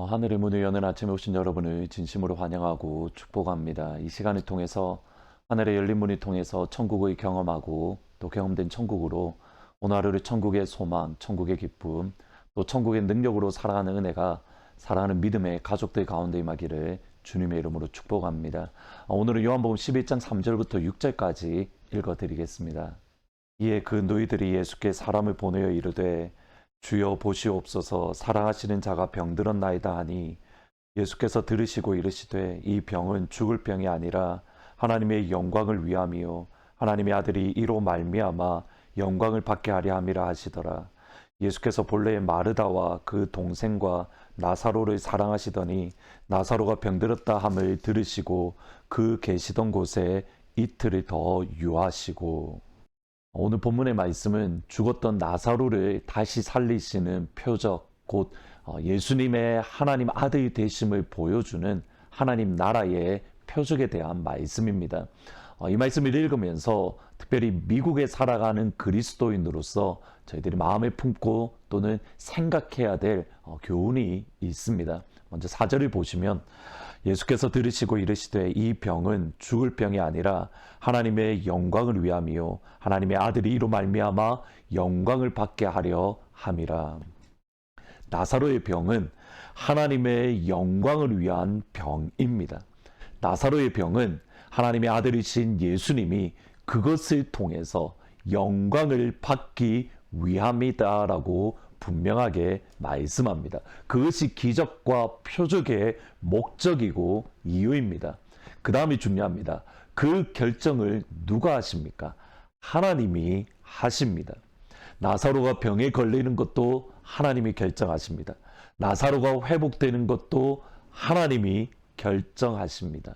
하늘의 문을 여는 아침에 오신 여러분을 진심으로 환영하고 축복합니다. 이 시간을 통해서 하늘의 열린 문을 통해서 천국을 경험하고 또 경험된 천국으로 오늘 하루를 천국의 소망, 천국의 기쁨, 또 천국의 능력으로 살아가는 은혜가 사랑하는 믿음의 가족들 가운데 임하기를 주님의 이름으로 축복합니다. 오늘은 요한복음 11장 3절부터 6절까지 읽어드리겠습니다. 이에 그 너희들이 예수께 사람을 보내어 이르되 주여 보시옵소서 사랑하시는 자가 병들었나이다 하니 예수께서 들으시고 이르시되 이 병은 죽을 병이 아니라 하나님의 영광을 위함이요 하나님의 아들이 이로 말미암아 영광을 받게 하려 함이라 하시더라. 예수께서 본래 마르다와 그 동생과 나사로를 사랑하시더니 나사로가 병들었다 함을 들으시고 그 계시던 곳에 이틀을 더 유하시고. 오늘 본문의 말씀은 죽었던 나사로를 다시 살리시는 표적, 곧 예수님의 하나님 아들이 되심을 보여주는 하나님 나라의 표적에 대한 말씀입니다. 이 말씀을 읽으면서 특별히 미국에 살아가는 그리스도인으로서 저희들이 마음에 품고 또는 생각해야 될 교훈이 있습니다. 먼저 4절을 보시면 예수께서 들으시고 이르시되 이 병은 죽을 병이 아니라 하나님의 영광을 위함이요 하나님의 아들이 이로 말미암아 영광을 받게 하려 함이라. 나사로의 병은 하나님의 영광을 위한 병입니다. 나사로의 병은 하나님의 아들이신 예수님이 그것을 통해서 영광을 받기 위함이다라고 분명하게 말씀합니다. 그것이 기적과 표적의 목적이고 이유입니다. 그 다음이 중요합니다. 그 결정을 누가 하십니까? 하나님이 하십니다. 나사로가 병에 걸리는 것도 하나님이 결정하십니다. 나사로가 회복되는 것도 하나님이 결정하십니다.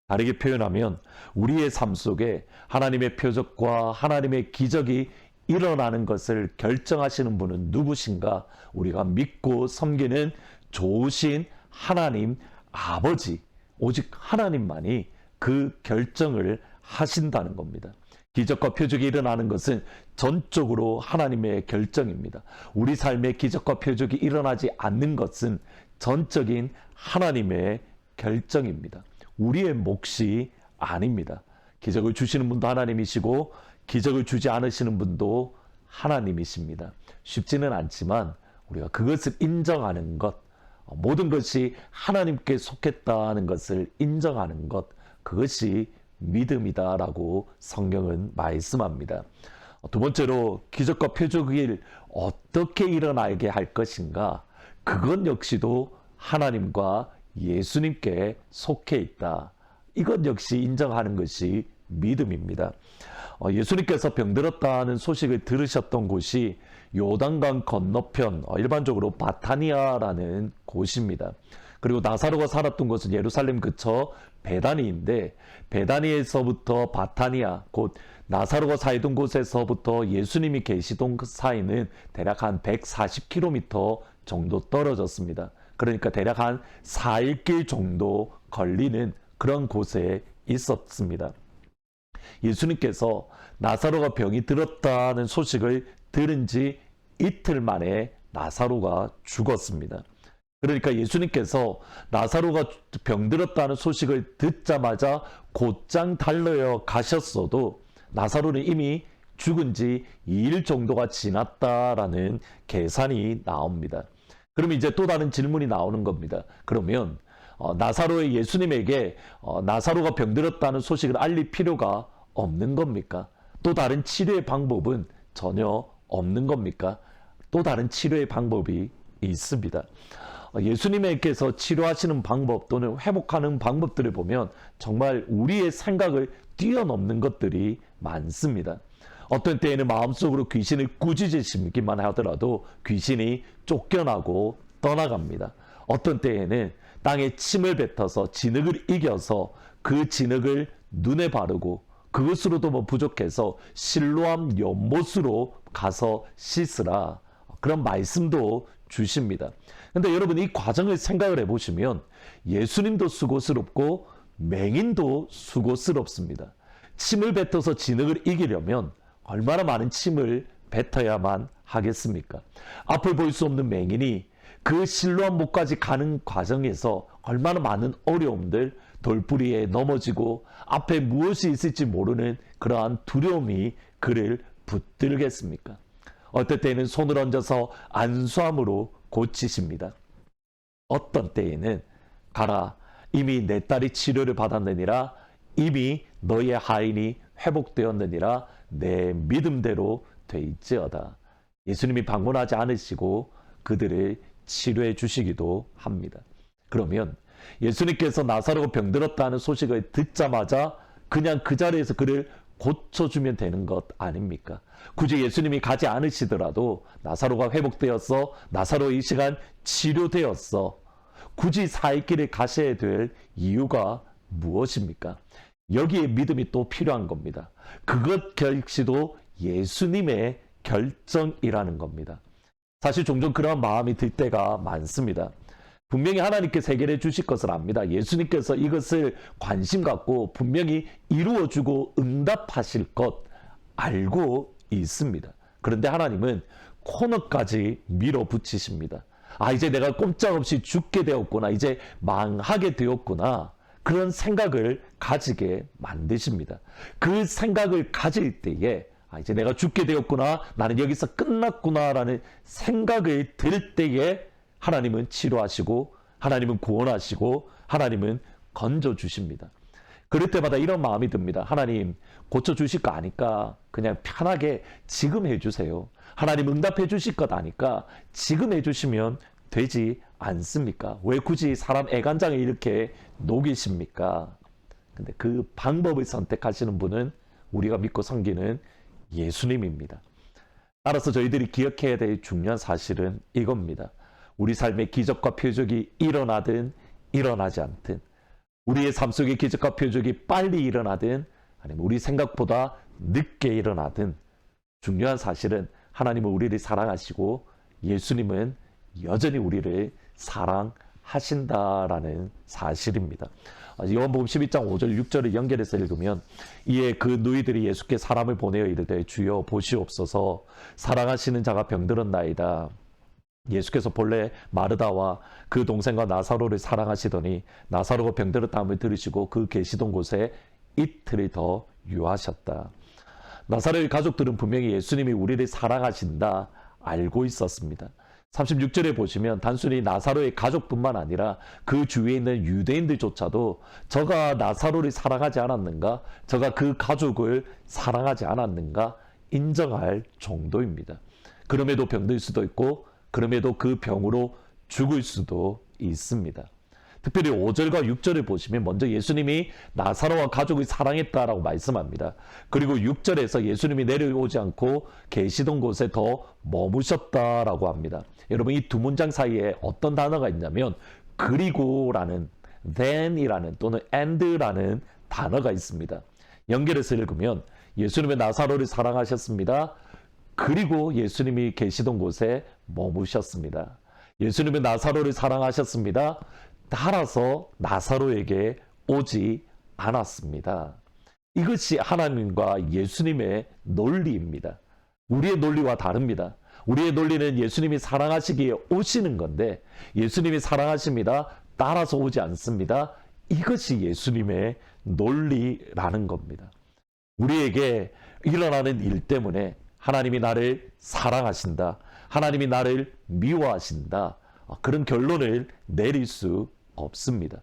다르게 표현하면 우리의 삶 속에 하나님의 표적과 하나님의 기적이 일어나는 것을 결정하시는 분은 누구신가? 우리가 믿고 섬기는 좋으신 하나님 아버지, 오직 하나님만이 그 결정을 하신다는 겁니다. 기적과 표적이 일어나는 것은 전적으로 하나님의 결정입니다. 우리 삶에 기적과 표적이 일어나지 않는 것은 전적인 하나님의 결정입니다. 우리의 몫이 아닙니다. 기적을 주시는 분도 하나님이시고 기적을 주지 않으시는 분도 하나님이십니다. 쉽지는 않지만 우리가 그것을 인정하는 것, 모든 것이 하나님께 속했다는 것을 인정하는 것, 그것이 믿음이다라고 성경은 말씀합니다. 두 번째로 기적과 표적이 어떻게 일어나게 할 것인가? 그건 역시도 하나님과 예수님께 속해 있다. 이것 역시 인정하는 것이 믿음입니다. 예수님께서 병들었다는 소식을 들으셨던 곳이 요단강 건너편, 일반적으로 바타니아라는 곳입니다. 그리고 나사로가 살았던 곳은 예루살렘 근처 베다니인데, 베다니에서부터 바타니아, 곧 나사로가 살던 곳에서부터 예수님이 계시던 그 사이는 대략 한 140km 정도 떨어졌습니다. 그러니까 대략 한 4일길 정도 걸리는 그런 곳에 있었습니다. 예수님께서 나사로가 병이 들었다는 소식을 들은 지 이틀 만에 나사로가 죽었습니다. 그러니까 예수님께서 나사로가 병들었다는 소식을 듣자마자 곧장 달려여 가셨어도 나사로는 이미 죽은 지 2일 정도가 지났다라는 계산이 나옵니다. 그럼 이제 또 다른 질문이 나오는 겁니다. 그러면 나사로의 예수님에게 나사로가 병들었다는 소식을 알릴 필요가 없는 겁니까? 또 다른 치료의 방법은 전혀 없는 겁니까? 또 다른 치료의 방법이 있습니다. 예수님께서 치료하시는 방법 또는 회복하는 방법들을 보면 정말 우리의 생각을 뛰어넘는 것들이 많습니다. 어떤 때에는 마음속으로 귀신을 꾸짖으시기만 하더라도 귀신이 쫓겨나고 떠나갑니다. 어떤 때에는 땅에 침을 뱉어서 진흙을 이겨서 그 진흙을 눈에 바르고 그것으로도 부족해서 실로암 연못으로 가서 씻으라, 그런 말씀도 주십니다. 그런데 여러분, 이 과정을 생각을 해보시면 예수님도 수고스럽고 맹인도 수고스럽습니다. 침을 뱉어서 진흙을 이기려면 얼마나 많은 침을 뱉어야만 하겠습니까? 앞을 볼 수 없는 맹인이 그 실로암 목까지 가는 과정에서 얼마나 많은 어려움들, 돌부리에 넘어지고 앞에 무엇이 있을지 모르는 그러한 두려움이 그를 붙들겠습니까? 어떨 때는 손을 얹어서 안수함으로 고치십니다. 어떤 때에는 가라, 이미 내 딸이 치료를 받았느니라, 이미 너의 하인이 회복되었느니라, 내 믿음대로 되있지어다. 예수님이 방문하지 않으시고 그들을 치료해 주시기도 합니다. 그러면 예수님께서 나사로가 병들었다는 소식을 듣자마자 그냥 그 자리에서 그를 고쳐주면 되는 것 아닙니까? 굳이 예수님이 가지 않으시더라도 나사로가 회복되었어, 나사로 이 시간 치료되었어, 굳이 살길을 가셔야 될 이유가 무엇입니까? 여기에 믿음이 또 필요한 겁니다. 그것 역시도 예수님의 결정이라는 겁니다. 사실 종종 그런 마음이 들 때가 많습니다. 분명히 하나님께서 해결해 주실 것을 압니다. 예수님께서 이것을 관심 갖고 분명히 이루어주고 응답하실 것 알고 있습니다. 그런데 하나님은 코너까지 밀어붙이십니다. 아, 이제 내가 꼼짝없이 죽게 되었구나, 이제 망하게 되었구나, 그런 생각을 가지게 만드십니다. 그 생각을 가질 때에 이제 내가 죽게 되었구나, 나는 여기서 끝났구나라는 생각을 들 때에 하나님은 치료하시고, 하나님은 구원하시고, 하나님은 건져주십니다. 그럴 때마다 이런 마음이 듭니다. 하나님 고쳐주실 거 아니까 그냥 편하게 지금 해주세요. 하나님 응답해 주실 것 아니까 지금 해주시면 되지 않습니까? 왜 굳이 사람 애간장에 이렇게 녹이십니까? 근데 그 방법을 선택하시는 분은 우리가 믿고 섬기는 예수님입니다. 따라서 저희들이 기억해야 될 중요한 사실은 이겁니다. 우리 삶의 기적과 표적이 일어나든 일어나지 않든, 우리의 삶 속의 기적과 표적이 빨리 일어나든 아니면 우리 생각보다 늦게 일어나든, 중요한 사실은 하나님은 우리를 사랑하시고 예수님은 여전히 우리를 사랑하신다라는 사실입니다. 요한복음 12장 5절 6절을 연결해서 읽으면, 이에 그 누이들이 예수께 사람을 보내어 이르되 주여 보시옵소서, 사랑하시는 자가 병들었나이다. 예수께서 본래 마르다와 그 동생과 나사로를 사랑하시더니 나사로가 병들었다함을 들으시고 그 계시던 곳에 이틀을 더 유하셨다. 나사로의 가족들은 분명히 예수님이 우리를 사랑하신다 알고 있었습니다. 36절에 보시면 단순히 나사로의 가족뿐만 아니라 그 주위에 있는 유대인들조차도 저가 나사로를 사랑하지 않았는가, 저가 그 가족을 사랑하지 않았는가 인정할 정도입니다. 그럼에도 병들 수도 있고, 그럼에도 그 병으로 죽을 수도 있습니다. 특별히 5절과 6절을 보시면 먼저 예수님이 나사로와 가족을 사랑했다라고 말씀합니다. 그리고 6절에서 예수님이 내려오지 않고 계시던 곳에 더 머무셨다라고 합니다. 여러분, 이 두 문장 사이에 어떤 단어가 있냐면 그리고라는, then이라는 또는 and라는 단어가 있습니다. 연결해서 읽으면 예수님의 나사로를 사랑하셨습니다. 그리고 예수님이 계시던 곳에 머무셨습니다. 예수님은 나사로를 사랑하셨습니다. 따라서 나사로에게 오지 않았습니다. 이것이 하나님과 예수님의 논리입니다. 우리의 논리와 다릅니다. 우리의 논리는 예수님이 사랑하시기에 오시는 건데, 예수님이 사랑하십니다. 따라서 오지 않습니다. 이것이 예수님의 논리라는 겁니다. 우리에게 일어나는 일 때문에 하나님이 나를 사랑하신다, 하나님이 나를 미워하신다, 그런 결론을 내릴 수 없습니다.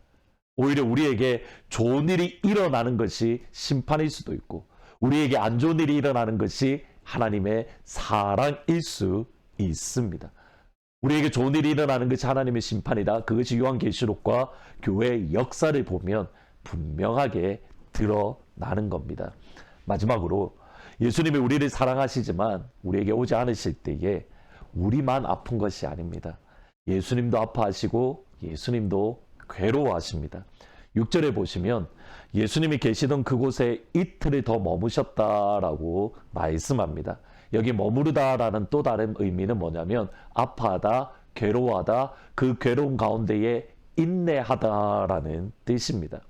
오히려 우리에게 좋은 일이 일어나는 것이 심판일 수도 있고, 우리에게 안 좋은 일이 일어나는 것이 하나님의 사랑일 수 있습니다. 우리에게 좋은 일이 일어나는 것이 하나님의 심판이다. 그것이 요한계시록과 교회의 역사를 보면 분명하게 드러나는 겁니다. 마지막으로, 예수님이 우리를 사랑하시지만 우리에게 오지 않으실 때에 우리만 아픈 것이 아닙니다. 예수님도 아파하시고 예수님도 괴로워하십니다. 6절에 보시면 예수님이 계시던 그곳에 이틀을 더 머무셨다라고 말씀합니다. 여기 머무르다라는 또 다른 의미는 뭐냐면 아파하다, 괴로워하다, 그 괴로운 가운데에 인내하다라는 뜻입니다.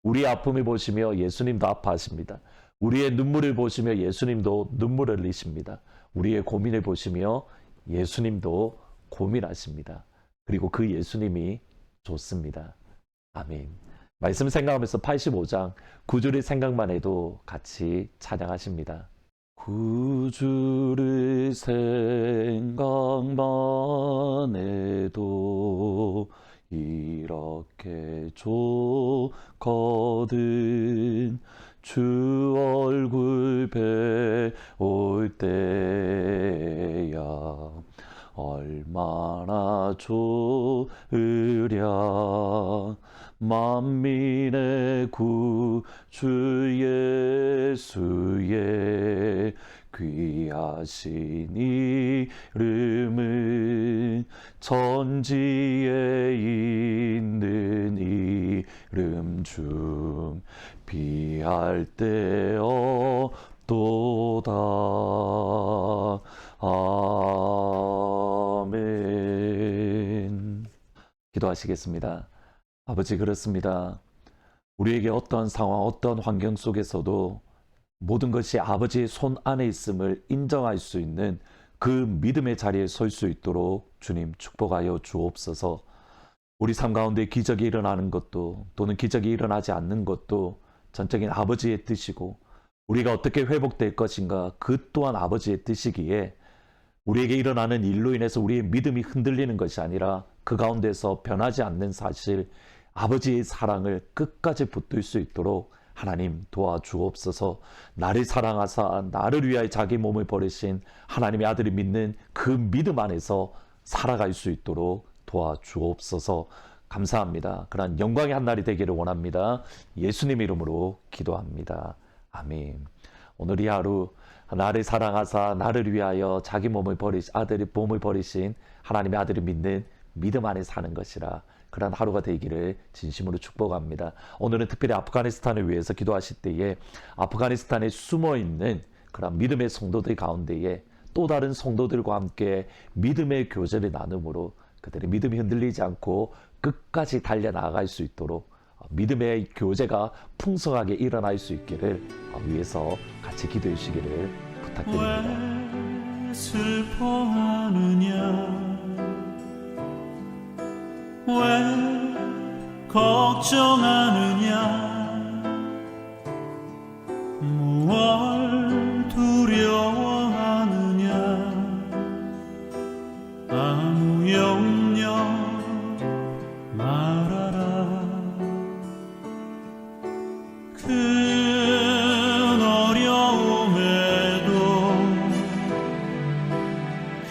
우리의 아픔을 보시며 예수님도 아파하십니다. 우리의 눈물을 보시며 예수님도 눈물을 흘리십니다. 우리의 고민을 보시며 예수님도 고민하십니다. 그리고 그 예수님이 좋습니다. 아멘. 말씀 생각하면서 85장 9절의 생각만 해도 같이 찬양하십니다. 구주를 생각만 해도 이렇게 좋거든. 주 얼굴 배울 때야 얼마나 좋으랴. 만민의 구주 예수의 귀하신 이름은 천지에 있는 이름 중 비할 데 없도다. 아멘. 기도하시겠습니다. 아버지, 그렇습니다. 우리에게 어떠한 상황, 어떠한 환경 속에서도 모든 것이 아버지의 손 안에 있음을 인정할 수 있는 그 믿음의 자리에 설 수 있도록 주님 축복하여 주옵소서. 우리 삶 가운데 기적이 일어나는 것도 또는 기적이 일어나지 않는 것도 전적인 아버지의 뜻이고, 우리가 어떻게 회복될 것인가 그 또한 아버지의 뜻이기에 우리에게 일어나는 일로 인해서 우리의 믿음이 흔들리는 것이 아니라 그 가운데서 변하지 않는 사실, 아버지의 사랑을 끝까지 붙들 수 있도록 하나님 도와주옵소서. 나를 사랑하사 나를 위하여 자기 몸을 버리신 하나님의 아들을 믿는 그 믿음 안에서 살아갈 수 있도록 도와주옵소서. 감사합니다. 그러한 영광의 한 날이 되기를 원합니다. 예수님 이름으로 기도합니다. 아멘. 오늘 이 하루 나를 사랑하사 나를 위하여 자기 몸을 버리신 하나님의 아들을 믿는 믿음 안에 사는 것이라, 그런 하루가 되기를 진심으로 축복합니다. 오늘은 특별히 아프가니스탄을 위해서 기도하실 때에 아프가니스탄에 숨어있는 그런 믿음의 성도들 가운데에 또 다른 성도들과 함께 믿음의 교제를 나눔으로 그들의 믿음이 흔들리지 않고 끝까지 달려나갈 수 있도록 믿음의 교제가 풍성하게 일어날 수 있기를 위해서 같이 기도해 주시기를 부탁드립니다. 왜 슬퍼하느냐, 왜 걱정하느냐, 무얼 두려워하느냐, 아무 염려 말아라. 큰 어려움에도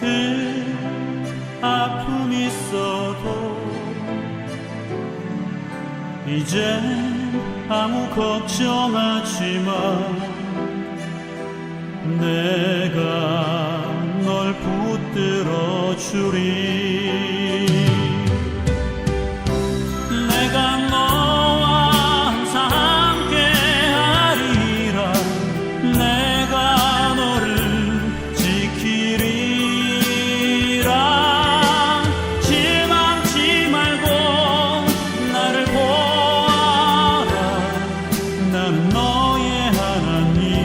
큰 아픔 있어도 이젠 아무 걱정하지 마. 내가 널 붙들어 주리. 내가 너와 항상 함께하리라. 내가 너를 지키리라. 실망치 말고 나를 보아라. 난 너의 하나님이라.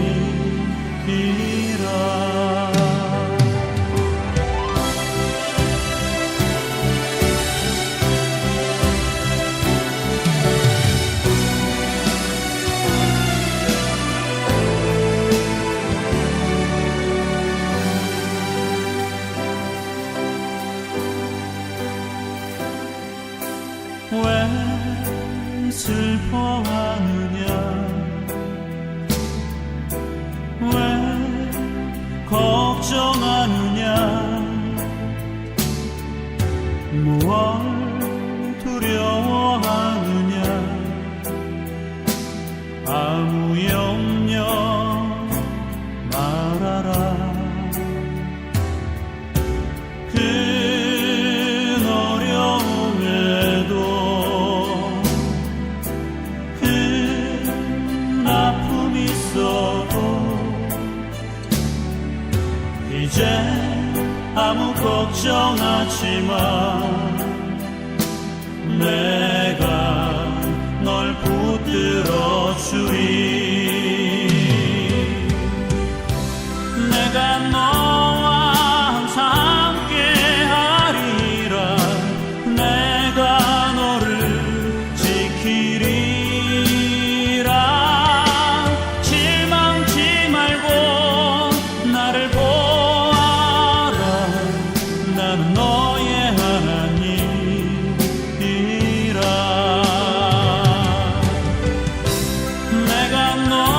왜 슬퍼하느냐, 왜 걱정하느냐, 무얼 두려워하느냐, 아무 염려 말아라. 큰 어려움에도 큰 아픔 있어도 이제 아무 걱정하지 마. 내가 널 붙들어 주리. 내가 너와 항상 함께하리라. 널